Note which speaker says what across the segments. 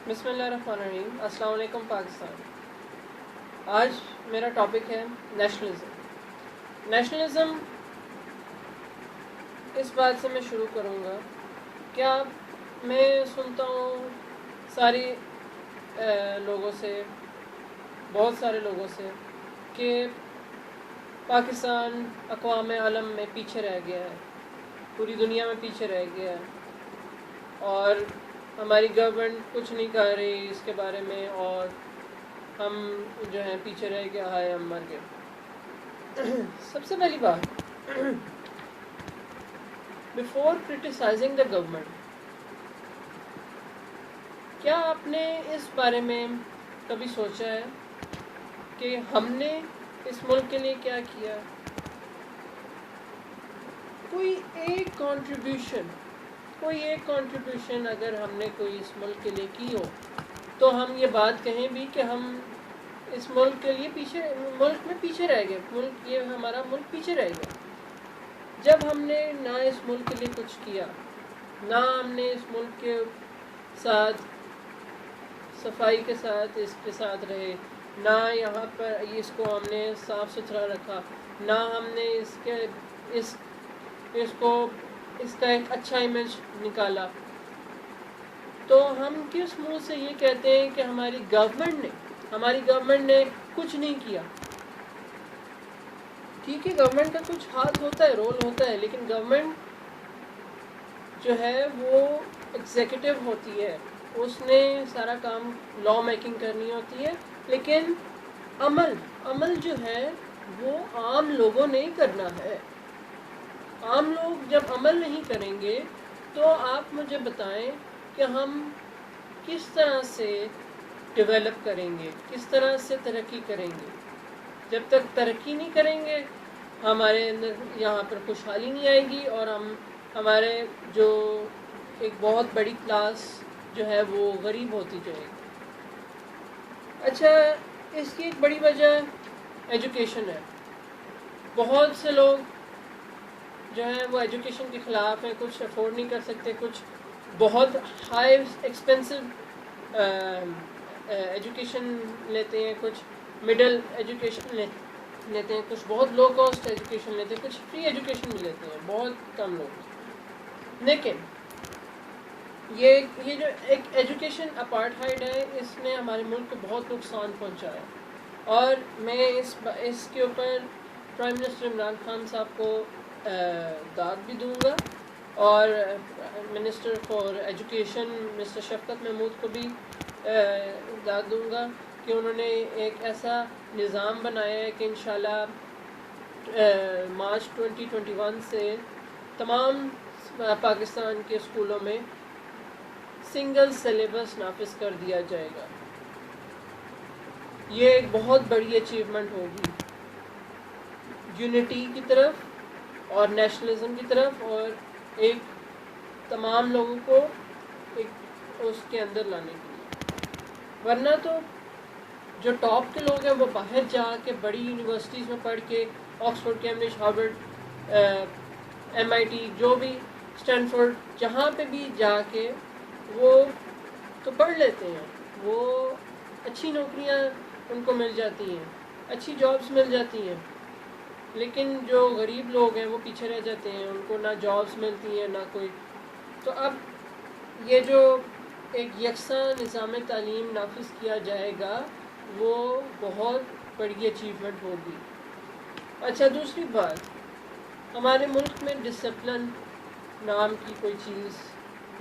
Speaker 1: بسم اللہ الرحمن الرحیم. السلام علیکم پاکستان. آج میرا ٹاپک ہے نیشنلزم. اس بات سے میں شروع کروں گا. کیا میں سنتا ہوں لوگوں سے, بہت سارے لوگوں سے, کہ پاکستان اقوام عالم میں پیچھے رہ گیا ہے, پوری دنیا میں پیچھے رہ گیا ہے, اور ہماری گورنمنٹ کچھ نہیں کر رہی اس کے بارے میں, اور ہم جو ہیں پیچھے رہ کے آئے, ہم مر گئے. سب سے پہلی بات, بیفور کرٹیسائزنگ دا گورنمنٹ, کیا آپ نے اس بارے میں کبھی سوچا ہے کہ ہم نے اس ملک کے لیے کیا کیا؟ کوئی ایک کنٹریبیوشن اگر ہم نے کوئی اس ملک کے لیے کی ہو تو ہم یہ بات کہیں بھی کہ ہم اس ملک کے لیے ملک میں پیچھے رہ گئے, ہمارا ملک پیچھے رہ گیا. جب ہم نے نہ اس ملک کے لیے کچھ کیا, نہ ہم نے اس ملک کے ساتھ صفائی کے ساتھ اس کے ساتھ رہے, نہ یہاں پر اس کو ہم نے صاف ستھرا رکھا, نہ ہم نے اس کا ایک اچھا امیج نکالا, تو ہم کس منہ سے یہ کہتے ہیں کہ ہماری گورنمنٹ نے کچھ نہیں کیا؟ ٹھیک ہے, گورنمنٹ کا کچھ ہاتھ ہوتا ہے, رول ہوتا ہے, لیکن گورنمنٹ جو ہے وہ ایگزیکٹو ہوتی ہے, اس نے سارا کام لا میکنگ کرنی ہوتی ہے, لیکن عمل جو ہے وہ عام لوگوں نے کرنا ہے. عام لوگ جب عمل نہیں کریں گے تو آپ مجھے بتائیں کہ ہم کس طرح سے ڈیولپ کریں گے, کس طرح سے ترقی کریں گے؟ جب تک ترقی نہیں کریں گے ہمارے اندر یہاں پر خوشحالی نہیں آئے گی, اور ہمارے جو ایک بہت بڑی کلاس جو ہے وہ غریب ہوتی جائے گی. اچھا, اس کی ایک بڑی وجہ ایجوکیشن ہے. بہت سے لوگ جو ہیں وہ ایجوکیشن کے خلاف ہیں, کچھ افورڈ نہیں کر سکتے, کچھ بہت ہائی ایکسپینسو ایجوکیشن لیتے ہیں, کچھ مڈل ایجوکیشن لیتے ہیں, کچھ بہت لو کاسٹ ایجوکیشن لیتے ہیں, کچھ فری ایجوکیشن بھی لیتے ہیں, بہت کم لوگ. لیکن یہ جو ایک ایجوکیشن اپارٹھائڈ ہے, اس نے ہمارے ملک کو بہت نقصان پہنچایا, اور میں اس کے اوپر پرائم منسٹر عمران خان صاحب کو داد بھی دوں گا, اور منسٹر فار ایجوکیشن مسٹر شفقت محمود کو بھی داد دوں گا کہ انہوں نے ایک ایسا نظام بنایا ہے کہ انشاءاللہ مارچ 2021 سے تمام پاکستان کے اسکولوں میں سنگل سلیبس نافذ کر دیا جائے گا. یہ ایک بہت بڑی اچیومنٹ ہوگی یونٹی کی طرف اور نیشنلزم کی طرف, اور ایک تمام لوگوں کو ایک اس کے اندر لانے کے لیے. ورنہ تو جو ٹاپ کے لوگ ہیں وہ باہر جا کے بڑی یونیورسٹیز میں پڑھ کے, آکسفورڈ, کیمبرج, ہارورڈ, MIT, جو بھی اسٹینفورڈ, جہاں پہ بھی جا کے وہ تو پڑھ لیتے ہیں, وہ اچھی نوکریاں ان کو مل جاتی ہیں, اچھی جابس مل جاتی ہیں, لیکن جو غریب لوگ ہیں وہ پیچھے رہ جاتے ہیں, ان کو نہ جابس ملتی ہیں نہ کوئی. تو اب یہ جو ایک یکساں نظام تعلیم نافذ کیا جائے گا وہ بہت بڑی اچیومنٹ ہوگی. اچھا, دوسری بات, ہمارے ملک میں ڈسپلن نام کی کوئی چیز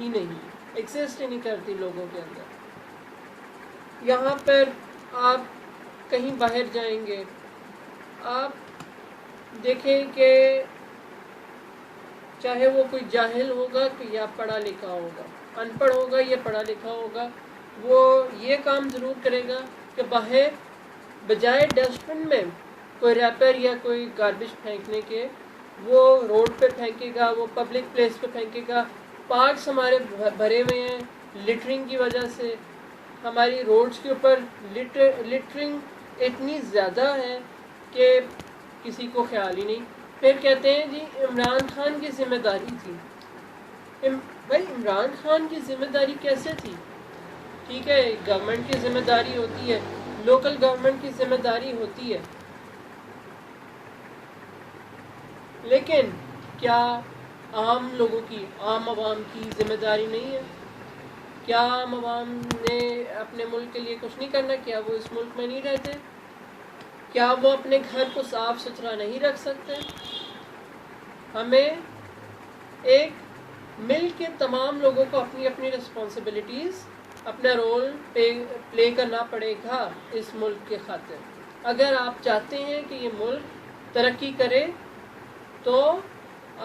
Speaker 1: ہی نہیں, ایگزسٹ ہی نہیں کرتی لوگوں کے اندر. یہاں پر آپ کہیں باہر جائیں گے, آپ دیکھیں کہ چاہے وہ کوئی جاہل ہوگا یا پڑھا لکھا ہوگا, ان پڑھ ہوگا یا پڑھا لکھا ہوگا, وہ یہ کام ضرور کرے گا کہ باہر بجائے ڈسٹ بن میں کوئی ریپر یا کوئی گاربیج پھینکنے کے وہ روڈ پہ پھینکے گا, وہ پبلک پلیس پہ پھینکے گا. پارکس ہمارے بھرے ہوئے ہیں لٹرنگ کی وجہ سے, ہماری روڈز کے اوپر لٹرنگ اتنی زیادہ ہے کہ کسی کو خیال ہی نہیں. پھر کہتے ہیں جی عمران خان کی ذمہ داری تھی. بھائی عمران خان کی ذمہ داری کیسے تھی؟ ٹھیک ہے، گورنمنٹ کی ذمہ داری ہوتی ہے، لوکل گورنمنٹ کی ذمہ داری ہوتی ہے، لیکن کیا عام لوگوں کی، عام عوام کی ذمہ داری نہیں ہے؟ کیا عام عوام نے اپنے ملک کے لیے کچھ نہیں کرنا؟ کیا وہ اس ملک میں نہیں رہتے؟ کیا وہ اپنے گھر کو صاف ستھرا نہیں رکھ سکتے؟ ہمیں ایک مل کے تمام لوگوں کو اپنی اپنی رسپانسبلٹیز، اپنا رول پلے کرنا پڑے گا اس ملک کے خاطر۔ اگر آپ چاہتے ہیں کہ یہ ملک ترقی کرے تو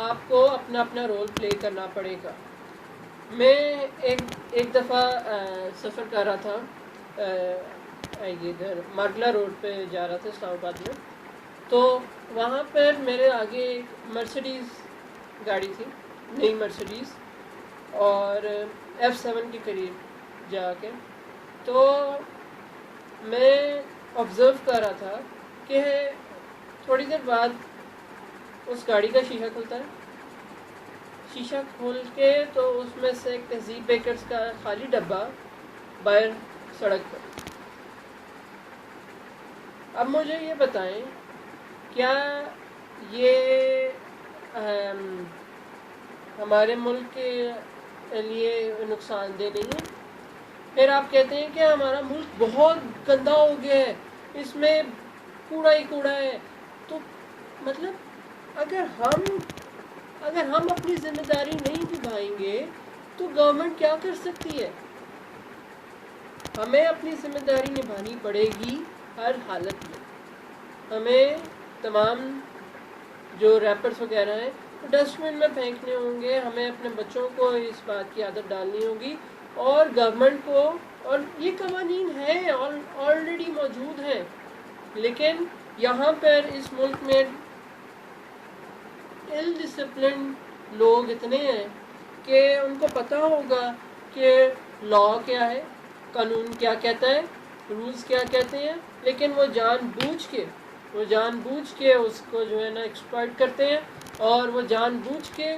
Speaker 1: آپ کو اپنا اپنا رول پلے کرنا پڑے گا۔ میں ایک دفعہ سفر کر رہا تھا، ادھر ماڈلا روڈ پہ جا رہا تھا اسلام آباد میں، تو وہاں پر میرے آگے ایک مرسڈیز گاڑی تھی، نئی مرسڈیز، اور F7 کے قریب جا کے، تو میں آبزرو کر رہا تھا کہ تھوڑی دیر بعد اس گاڑی کا شیشہ کھلتا ہے، شیشہ کھول کے تو اس میں سے ایک تہذیب بیکرز کا خالی ڈبہ باہر سڑک پر۔ اب مجھے یہ بتائیں، کیا یہ ہمارے ملک کے لیے نقصان دہ نہیں ہے؟ پھر آپ کہتے ہیں کہ ہمارا ملک بہت گندا ہو گیا ہے، اس میں کوڑا ہی کوڑا ہے، تو مطلب اگر ہم اپنی ذمہ داری نہیں نبھائیں گے تو گورنمنٹ کیا کر سکتی ہے؟ ہمیں اپنی ذمہ داری نبھانی پڑے گی ہر حالت میں۔ ہمیں تمام جو ریپرز وغیرہ ہیں ڈسٹ بن میں پھینکنے ہوں گے، ہمیں اپنے بچوں کو اس بات کی عادت ڈالنی ہوگی، اور گورنمنٹ کو، اور یہ قوانین ہیں، آلریڈی موجود ہیں، لیکن یہاں پر اس ملک میں ایل ڈسپلن لوگ اتنے ہیں کہ ان کو پتہ ہوگا کہ لا کیا ہے، قانون کیا کہتا ہے، رولز کیا کہتے ہیں، لیکن وہ جان بوجھ کے اس کو جو ہے نا ایکسپلائٹ کرتے ہیں، اور وہ جان بوجھ کے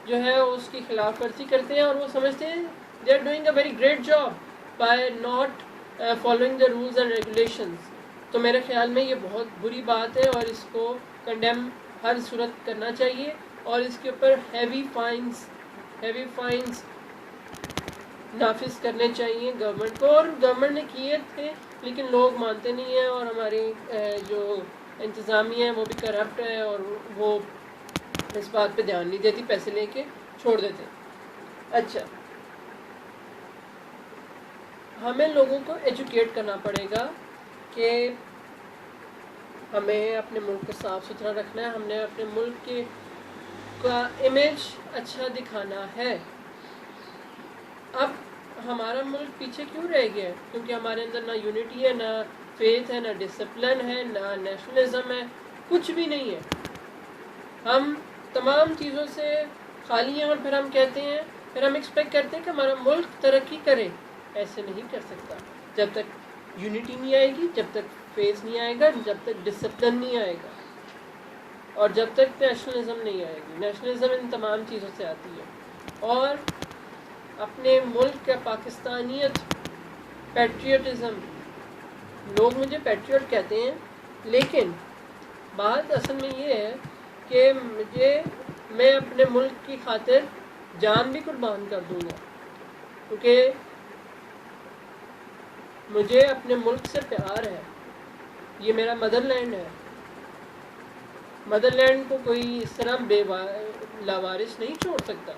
Speaker 1: جو ہے اس کی خلاف ورزی کرتے ہیں، اور وہ سمجھتے ہیں they are doing a very great job by not following the rules and regulations. تو میرے خیال میں یہ بہت بری بات ہے، اور اس کو کنڈیم ہر صورت کرنا چاہیے، اور اس کے اوپر ہیوی فائنز نافذ کرنے چاہیے گورنمنٹ کو، اور گورنمنٹ نے کیے تھے لیکن لوگ مانتے نہیں ہیں، اور ہماری جو انتظامیہ ہے وہ بھی کرپٹ ہے، اور وہ اس بات پہ دھیان نہیں دیتی، پیسے لے کے چھوڑ دیتے۔ اچھا، ہمیں لوگوں کو ایجوکیٹ کرنا پڑے گا کہ ہمیں اپنے ملک کو صاف ستھرا رکھنا ہے، ہم نے اپنے ملک کا امیج اچھا دکھانا ہے۔ اب ہمارا ملک پیچھے کیوں رہ گیا ہے؟ کیونکہ ہمارے اندر نہ یونٹی ہے، نہ فیتھ ہے، نہ ڈسپلن ہے، نہ نیشنلزم ہے، کچھ بھی نہیں ہے۔ ہم تمام چیزوں سے خالی ہیں، اور پھر ہم کہتے ہیں، پھر ہم ایکسپیکٹ کرتے ہیں کہ ہمارا ملک ترقی کرے۔ ایسے نہیں کر سکتا جب تک یونٹی نہیں آئے گی، جب تک فیس نہیں آئے گا، جب تک ڈسپلن نہیں آئے گا، اور جب تک نیشنلزم نہیں آئے گی۔ نیشنلزم ان تمام چیزوں سے آتی ہے، اور اپنے ملک کا پاکستانیت، پیٹریوٹزم، لوگ مجھے پیٹریوٹ کہتے ہیں، لیکن بات اصل میں یہ ہے کہ میں اپنے ملک کی خاطر جان بھی قربان کر دوں گا، کیونکہ مجھے اپنے ملک سے پیار ہے، یہ میرا مدر لینڈ ہے۔ مدر لینڈ کو کوئی اس طرح لاوارث نہیں چھوڑ سکتا۔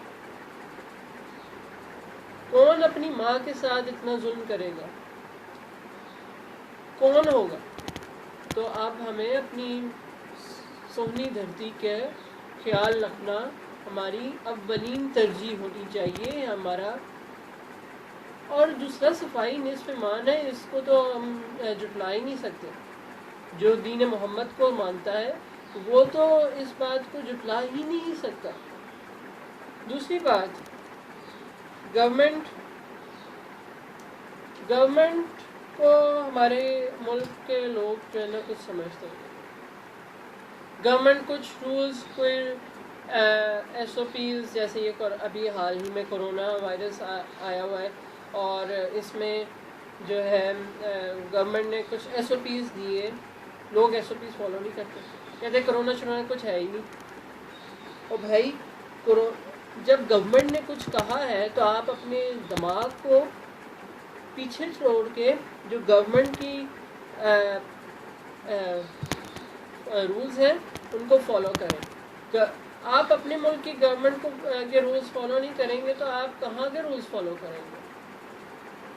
Speaker 1: کون اپنی ماں کے ساتھ اتنا ظلم کرے گا؟ کون ہوگا؟ تو اب ہمیں اپنی سونی دھرتی کے خیال رکھنا ہماری اولین ترجیح ہونی چاہیے ہمارا۔ اور دوسرا، صفائی نصف ایمان ہے، اس کو تو ہم جھٹلا ہی نہیں سکتے۔ جو دین محمد کو مانتا ہے وہ تو اس بات کو جھٹلا ہی نہیں سکتا۔ دوسری بات، گورنمنٹ کو ہمارے ملک کے لوگ جو ہے نا کچھ سمجھتے ہیں۔ گورنمنٹ کچھ رولز، کوئی ایس او پیز، جیسے یہ ابھی حال ہی میں کرونا وائرس آیا ہوا ہے، اور اس میں جو ہے گورنمنٹ نے کچھ ایس او پیز دیے، لوگ ایس او پیز فالو نہیں کرتے، کہتے کرونا شرونا کچھ ہے ہی نہیں۔ اور بھائی جب گورنمنٹ نے کچھ کہا ہے تو آپ اپنے دماغ کو پیچھے چھوڑ کے جو گورنمنٹ کی رولز ہیں ان کو فالو کریں۔ آپ اپنے ملک کی گورنمنٹ کو کے رولز فالو نہیں کریں گے تو آپ کہاں کے رولز فالو کریں گے؟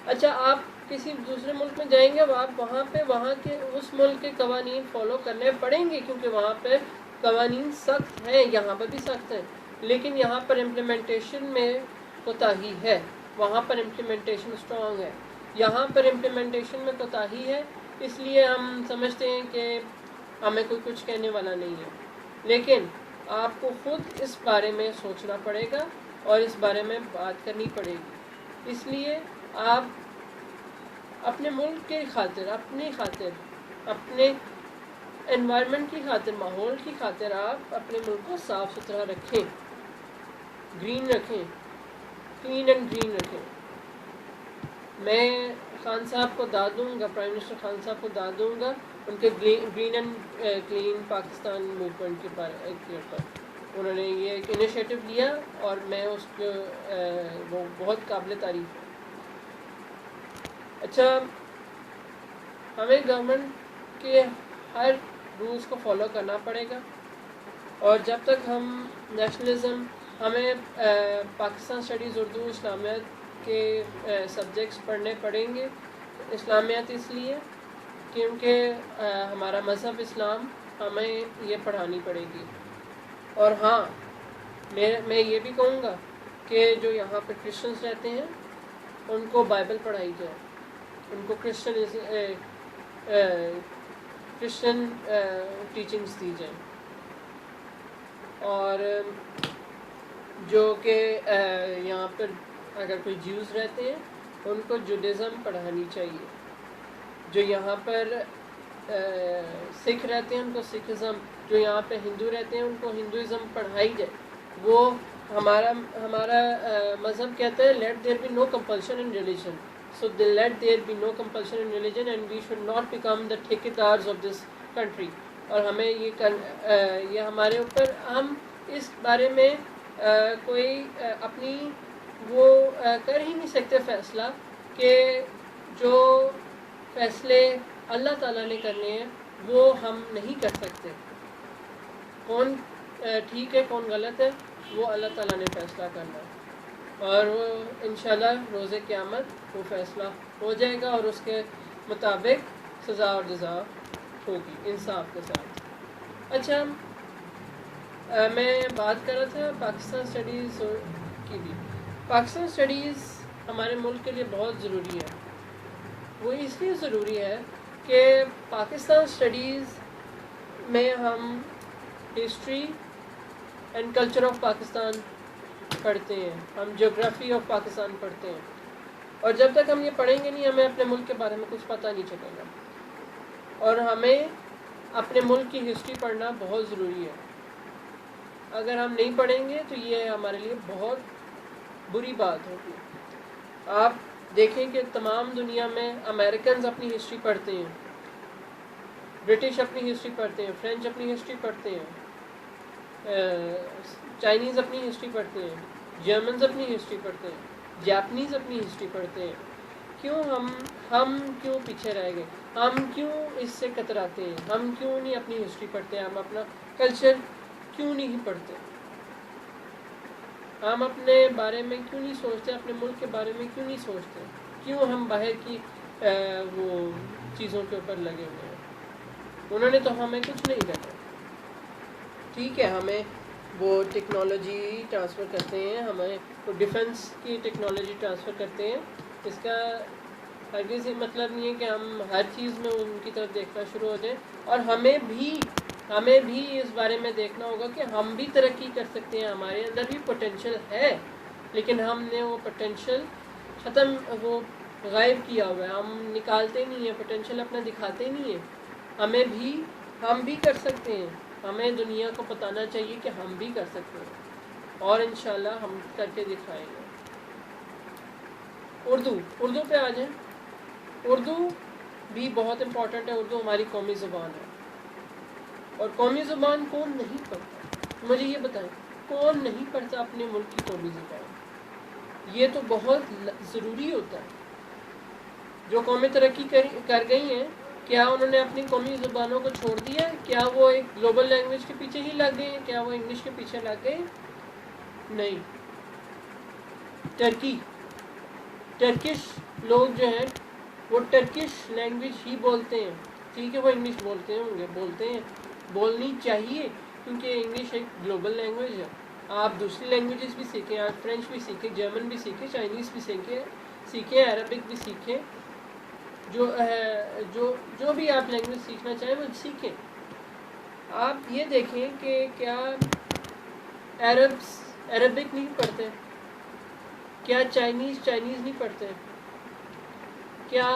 Speaker 1: اچھا آپ کسی دوسرے ملک میں جائیں گے، آپ وہاں کے اس ملک کے قوانین فالو کرنے پڑیں گے، کیونکہ وہاں پہ قوانین سخت ہیں، یہاں پہ بھی سخت ہیں، لیکن یہاں پر امپلیمنٹیشن میں کوتاہی ہے، وہاں پر امپلیمنٹیشن اسٹرانگ ہے، یہاں پر امپلیمنٹیشن میں کوتاہی ہے، اس لیے ہم سمجھتے ہیں کہ ہمیں کوئی کچھ کہنے والا نہیں ہے۔ لیکن آپ کو خود اس بارے میں سوچنا پڑے گا اور اس بارے میں بات کرنی پڑے گی۔ اس لیے آپ اپنے ملک کی خاطر، اپنی خاطر، اپنے انوائرمنٹ کی خاطر، ماحول کی خاطر آپ اپنے ملک کو صاف ستھرا رکھیں، گرین رکھیں، کلین اینڈ گرین رکھیں۔ میں خان صاحب کو داد دوں گا، پرائم منسٹر خان صاحب کو داد دوں گا ان کے green and clean Pakistan movement کے پر انہوں نے یہ ایک انیشیٹو لیا اور میں اس کو وہ بہت قابل تعریف ہے۔ اچھا ہمیں گورنمنٹ کے ہر رولز کو فالو کرنا پڑے گا، اور جب تک ہم نیشنلزم، ہمیں پاکستان اسٹڈیز اردو اسلامیات کے سبجیکٹس پڑھنے پڑیں گے۔ اسلامیات اس لیے کیونکہ ہمارا مذہب اسلام ہمیں یہ پڑھانی پڑے گی۔ اور ہاں میں یہ بھی کہوں گا کہ جو یہاں پہ کرسچنس رہتے ہیں ان کو بائبل پڑھائی جائے، ان کو کرسچن ٹیچنگز دی جائیں، اور جو کہ یہاں پر اگر کوئی جیوز رہتے ہیں ان کو جوڈیزم پڑھانی چاہیے، جو یہاں پر سکھ رہتے ہیں ان کو سکھزم، جو یہاں پہ ہندو رہتے ہیں ان کو ہندوازم پڑھائی جائے۔ وہ ہمارا مذہب کہتا ہے let there be no compulsion in religion, so let there be no compulsion in religion and we should not become the ٹھیکیدارز آف دس کنٹری۔ اور ہمیں یہ ہمارے اوپر، ہم اس بارے میں کوئی اپنی وہ کر ہی نہیں سکتے فیصلہ، کہ جو فیصلے اللہ تعالیٰ نے کرنے ہیں وہ ہم نہیں کر سکتے۔ کون ٹھیک ہے کون غلط ہے وہ اللہ تعالیٰ نے فیصلہ کرنا ہے، اور وہ انشاءاللہ روز قیامت وہ فیصلہ ہو جائے گا اور اس کے مطابق سزا اور جزا ہوگی انصاف کے ساتھ۔ اچھا میں بات کر رہا تھا پاکستان اسٹڈیز کی بھی۔ پاکستان اسٹڈیز ہمارے ملک کے لیے بہت ضروری ہے۔ وہ اس لیے ضروری ہے کہ پاکستان اسٹڈیز میں ہم history and culture of Pakistan پڑھتے ہیں، ہم جغرافی آف پاکستان پڑھتے ہیں، اور جب تک ہم یہ پڑھیں گے نہیں ہمیں اپنے ملک کے بارے میں کچھ پتہ نہیں چلے گا، اور ہمیں اپنے ملک کی ہسٹری پڑھنا بہت ضروری ہے۔ اگر ہم نہیں پڑھیں گے تو یہ ہمارے لیے بہت بری بات ہوگی۔ آپ دیکھیں کہ تمام دنیا میں امریکنز اپنی ہسٹری پڑھتے ہیں، برٹش اپنی ہسٹری پڑھتے ہیں، فرینچ اپنی ہسٹری پڑھتے ہیں، چائنیز اپنی ہسٹری پڑھتے ہیں، جرمنز اپنی ہسٹری پڑھتے ہیں، جاپنیز اپنی ہسٹری پڑھتے ہیں۔ کیوں ہم کیوں پیچھے رہ گئے؟ ہم کیوں اس سے کتراتے ہیں؟ ہم کیوں نہیں اپنی ہسٹری پڑھتے؟ ہم اپنا کلچر کیوں نہیں پڑھتے؟ ہم اپنے بارے میں کیوں نہیں سوچتے؟ اپنے ملک کے بارے میں کیوں نہیں سوچتے؟ کیوں ہم باہر کی وہ چیزوں کے اوپر لگے ہوئے ہیں؟ انہوں نے تو ہمیں کچھ نہیں کرنا۔ ٹھیک ہے ہمیں وہ ٹیکنالوجی ٹرانسفر کرتے ہیں، ہمیں وہ ڈیفنس کی ٹیکنالوجی ٹرانسفر کرتے ہیں، اس کا ہرگز یہ مطلب نہیں ہے کہ ہم ہر چیز میں ان کی طرف دیکھنا شروع ہو جائیں، اور ہمیں بھی اس بارے میں دیکھنا ہوگا کہ ہم بھی ترقی کر سکتے ہیں، ہمارے اندر بھی پوٹینشیل ہے، لیکن ہم نے وہ پوٹینشیل وہ غائب کیا ہوا ہے، ہم نکالتے نہیں ہیں، پوٹینشیل اپنا دکھاتے نہیں ہیں۔ ہم بھی کر سکتے ہیں، ہمیں دنیا کو بتانا چاہیے کہ ہم بھی کر سکتے ہیں، اور انشاءاللہ ہم کر کے دکھائیں گے۔ اردو پہ آ جائیں. اردو بھی بہت امپورٹنٹ ہے. اردو ہماری قومی زبان ہے, اور قومی زبان کون نہیں پڑھتا؟ مجھے یہ بتائیں, کون نہیں پڑھتا اپنے ملک کی قومی زبان؟ یہ تو بہت ضروری ہوتا ہے. جو قومیں ترقی کر گئی ہیں, کیا انہوں نے اپنی قومی زبانوں کو چھوڑ دیا؟ کیا وہ ایک گلوبل لینگویج کے پیچھے ہی لگ گئے ہیں؟ کیا وہ انگلش کے پیچھے لگ گئے؟ نہیں. ٹرکش لوگ جو ہیں وہ ٹرکش لینگویج ہی بولتے ہیں. ٹھیک ہے, وہ انگلش بولتے ہیں, بولنی چاہیے, کیونکہ انگلش ایک گلوبل لینگویج ہے. آپ دوسری لینگویجز بھی سیکھیں, آپ فرینچ بھی سیکھیں, جرمن بھی سیکھیں, چائنیز بھی سیکھیں, عربک بھی سیکھیں, جو بھی آپ لینگویج سیکھنا چاہیں وہ سیکھیں. آپ یہ دیکھیں کہ کیا عربک نہیں پڑھتے؟ کیا چائنیز نہیں پڑھتے؟ کیا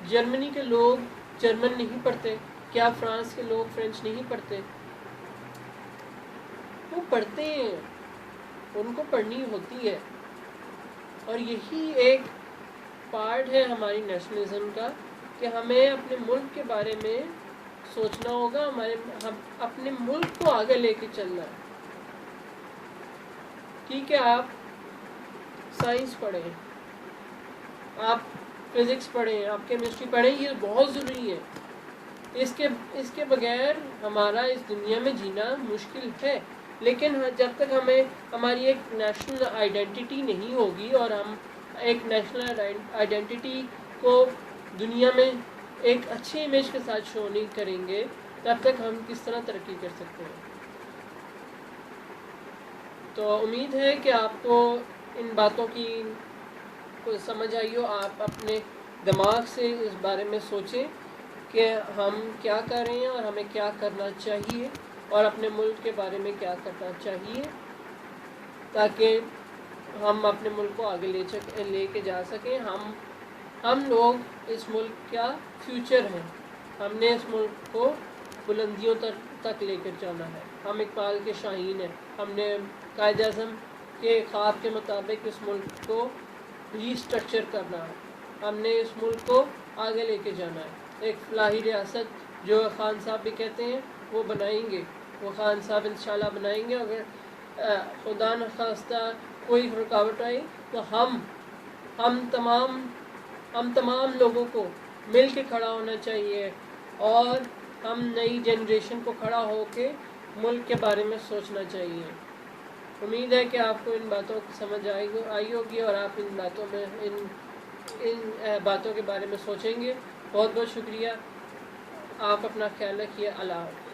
Speaker 1: جرمنی کے لوگ جرمن نہیں پڑھتے؟ کیا فرانس کے لوگ فرینچ نہیں پڑھتے؟ وہ پڑھتے ہیں, ان کو پڑھنی ہوتی ہے. اور یہی ایک پارٹ ہے ہماری نیشنلزم کا, کہ ہمیں اپنے ملک کے بارے میں سوچنا ہوگا, ہم اپنے ملک کو آگے لے کے چلنا ہے. ٹھیک ہے, آپ سائنس پڑھیں, آپ فزکس پڑھیں, آپ کیمسٹری پڑھیں, یہ بہت ضروری ہے. اس کے بغیر ہمارا اس دنیا میں جینا مشکل ہے. لیکن جب تک ہماری ایک نیشنل آئیڈینٹی نہیں ہوگی, اور ہم ایک نیشنل آئیڈینٹی کو دنیا میں ایک اچھی امیج کے ساتھ شو نہیں کریں گے, تب تک ہم کس طرح ترقی کر سکتے ہیں. تو امید ہے کہ آپ کو ان باتوں کی کچھ سمجھ آئی ہو. آپ اپنے دماغ سے اس بارے میں سوچیں کہ ہم کیا کر رہے ہیں, اور ہمیں کیا کرنا چاہیے, اور اپنے ملک کے بارے میں کیا کرنا چاہیے, تاکہ ہم اپنے ملک کو آگے لے کے جا سکیں. ہم لوگ اس ملک کا فیوچر ہیں. ہم نے اس ملک کو بلندیوں تک لے کر جانا ہے. ہم اقبال کے شاہین ہیں. ہم نے قائد اعظم کے خواب کے مطابق اس ملک کو ری اسٹرکچر کرنا ہے. ہم نے اس ملک کو آگے لے کے جانا ہے. ایک فلاحی ریاست جو خان صاحب بھی کہتے ہیں وہ بنائیں گے, وہ خان صاحب انشاءاللہ بنائیں گے. اگر خدا نخواستہ کوئی رکاوٹ آئی تو ہم تمام لوگوں کو مل کے کھڑا ہونا چاہیے, اور ہم نئی جنریشن کو کھڑا ہو کے ملک کے بارے میں سوچنا چاہیے. امید ہے کہ آپ کو ان باتوں کی سمجھ آئی ہوگی, اور آپ ان باتوں کے بارے میں سوچیں گے. بہت بہت شکریہ. آپ اپنا خیال رکھیے. اللہ حافظ.